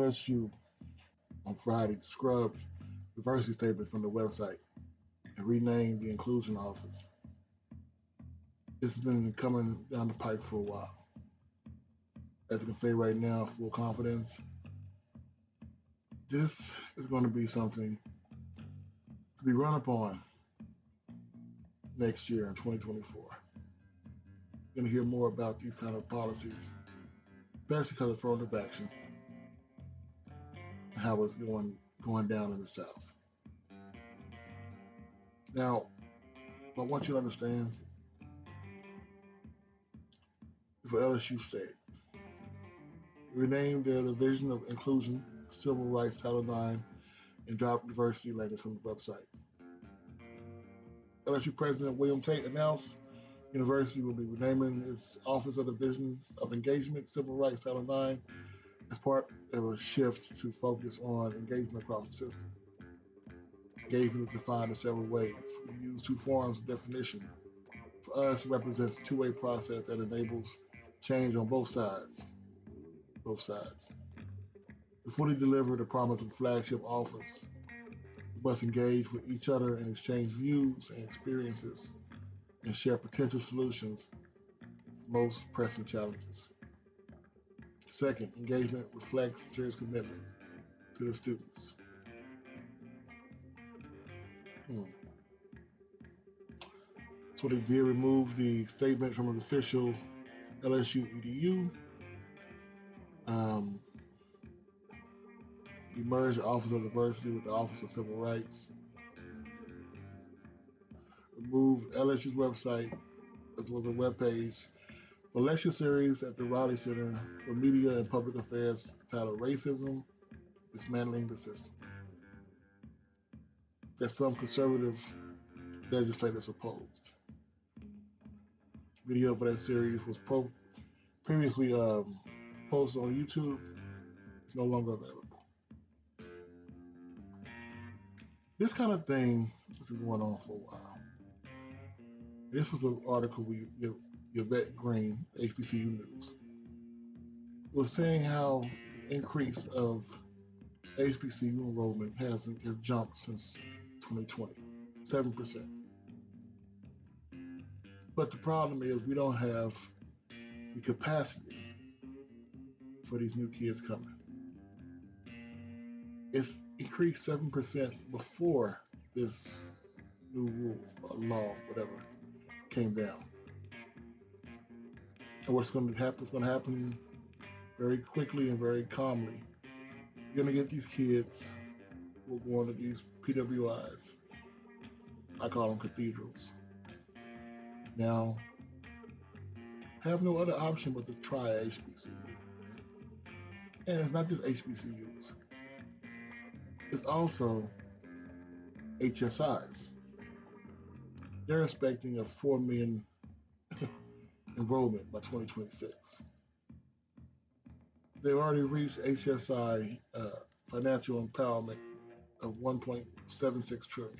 LSU on Friday scrubbed diversity statement from the website and renamed the Inclusion Office. This has been coming down the pike for a while. As you can say right now, full confidence, this is going to be something to be run upon next year in 2024. You're going to hear more about these kind of policies, especially because of affirmative action and how it's going down in the South. Now, I want you to understand, for LSU State, they renamed their Division of Inclusion, Civil Rights, Title IX, and dropped diversity language from the website. LSU President William Tate announced the university will be renaming its Office of Division of Engagement, Civil Rights, Title IX, as part of a shift to focus on engagement across the system. Engagement is defined in several ways. We use two forms of definition. For us, it represents a two-way process that enables change on both sides. To fully deliver the promise of a flagship office, we must engage with each other and exchange views and experiences and share potential solutions for most pressing challenges. Second, engagement reflects serious commitment to the students. So they did remove the statement from an official LSU EDU. He merged the Office of Diversity with the Office of Civil Rights. Removed LSU's website as well as a webpage for lecture series at the Raleigh Center for Media and Public Affairs titled Racism, Dismantling the System, that some conservative legislators opposed. Video for that series was previously posted on YouTube. It's no longer available. This kind of thing has been going on for a while. This was an article Yvette Green, HBCU News, was saying how the increase of HBCU enrollment has jumped since 2020, 7%. But the problem is we don't have the capacity for these new kids coming. It's increased 7% before this new rule or law, whatever, came down. And what's going to happen is going to happen very quickly and very calmly. You're going to get these kids who are going to these PWIs. I call them cathedrals. Now, have no other option but to try HBCU. And it's not just HBCUs. It's also HSIs. They're expecting a 4 million enrollment by 2026. They've already reached HSI financial empowerment of 1.76 trillion.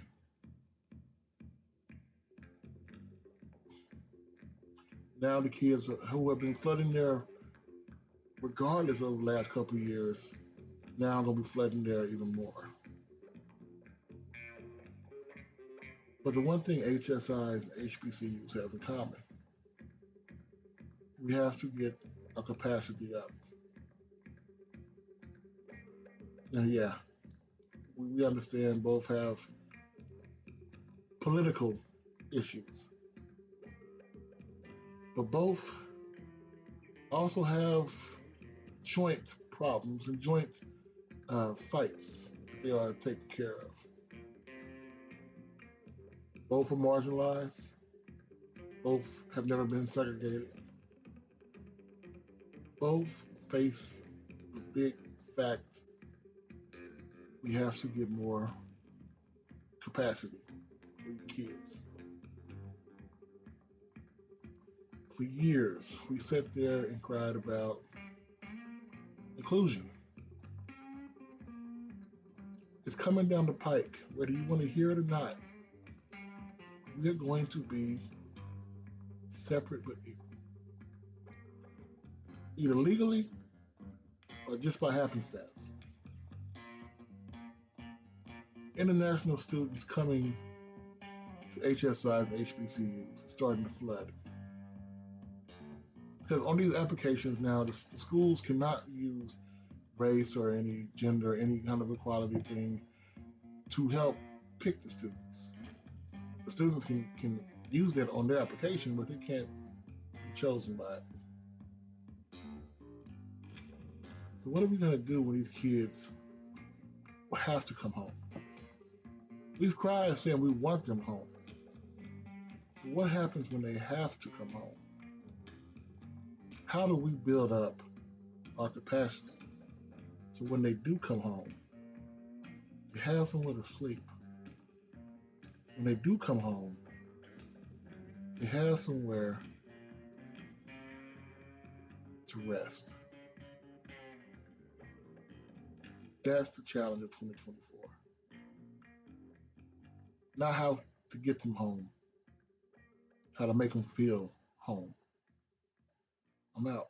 Now the kids who have been flooding there regardless of the last couple of years, now going to be flooding there even more. But the one thing HSIs and HBCUs have in common, we have to get our capacity up. Now, yeah, we understand both have political issues, but both also have joint problems and joint fights that they are taking care of. Both are marginalized. Both have never been segregated. Both face the big fact we have to get more capacity for these kids. For years, we sat there and cried about inclusion. It's coming down the pike, whether you want to hear it or not. We are going to be separate but equal. Either legally or just by happenstance. international students coming to HSIs and HBCUs. It's starting to flood. Because on these applications now, the schools cannot use race or any gender, any kind of equality thing to help pick the students. The students can use that on their application, but they can't be chosen by it. So what are we going to do when these kids have to come home? We've cried saying we want them home. But what happens when they have to come home? How do we build up our capacity so when they do come home, they have somewhere to sleep? When they do come home, they have somewhere to rest. That's the challenge of 2024. Not how to get them home, how to make them feel home. I'm out.